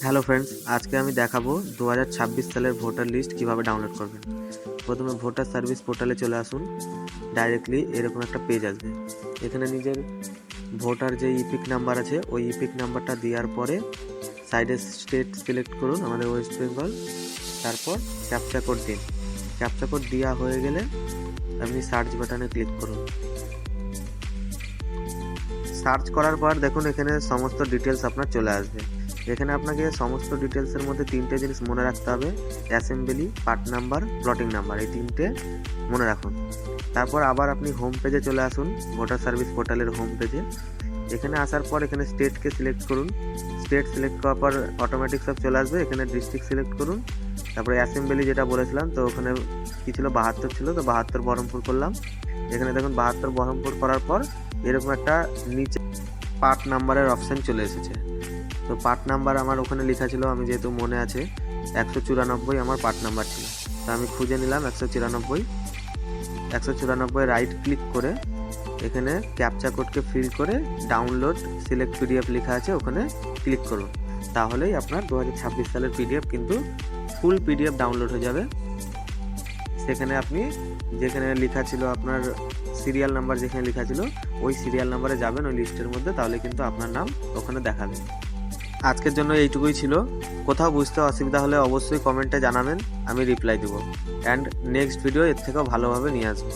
Hello friends, আজকে আমি দেখাবো 2026 সালের ভোটার লিস্ট কিভাবে ডাউনলোড করবেন। প্রথমে ভোটার সার্ভিস পোর্টালে চলে আসুন। ডাইরেক্টলি এরকম একটা পেজ আসবে। এখানে নিজের ভোটার যে ইপিক নাম্বার আছে ওই ইপিক নাম্বারটা দেওয়ার পরে সাইডে স্টেট সিলেক্ট করুন, আমাদের ওয়েস্ট বেঙ্গল। তারপর ক্যাপচা কোড দিন। ক্যাপচা কোড দেওয়া হয়ে গেলে আপনি সার্চ বাটনে ক্লিক করুন। সার্চ করার পর দেখুন এখানে সমস্ত ডিটেলস আপনার চলে আসবে। এখানে আপনাকে সমস্ত ডিটেলসের মধ্যে তিনটে জিনিস মনে রাখতে হবে: assembly, part number, plotting number. এই তিনটে মনে রাখুন। তারপর আবার আপনি হোম পেজে চলে আসুন, ভোটার সার্ভিস পোর্টালের হোম পেজে। এখানে আসার পর এখানে স্টেটকে সিলেক্ট করুন। স্টেট সিলেক্ট করার পর অটোমেটিক সব চলে আসবে। এখানে ডিস্ট্রিক্ট সিলেক্ট করুন। তারপরে অ্যাসেম্বলি যেটা বলেছিলাম, তো ওখানে কী ছিল, 72 ছিল, তো 72 বহরমপুর করলাম। এখানে দেখুন 72 বহরমপুর করার পর এরকম একটা নিচে পার্ট নাম্বারের অপশান চলে এসেছে। তো পার্ট নাম্বার আমার ওখানে লেখা ছিল, আমি যেহেতু মনে আছে 194 আমার পার্ট নাম্বার ছিল, তো আমি খুঁজে নিলাম 194 রাইট ক্লিক করে এখানে ক্যাপচা কোডকে ফিল করে ডাউনলোড সিলেক্ট পিডিএফ লেখা আছে, ওখানে ক্লিক করুন। তাহলেই আপনার 2026 সালের পিডিএফ কিন্তু ফুল পিডিএফ ডাউনলোড হয়ে যাবে। সেখানে আপনি যেখানে লেখা ছিল আপনার সিরিয়াল নাম্বার, যেখানে লেখা ছিল ওই সিরিয়াল নাম্বারে যাবেন ওই লিস্টের মধ্যে, তাহলে কিন্তু আপনার নাম ওখানে দেখাবে। আজকের জন্য এইটুকুই ছিল। কোথাও বুঝতে অসুবিধা হলে অবশ্যই কমেন্টে জানাবেন, আমি রিপ্লাই দেবো। অ্যান্ড নেক্সট ভিডিও এর থেকেও ভালোভাবে নিয়ে আসবো।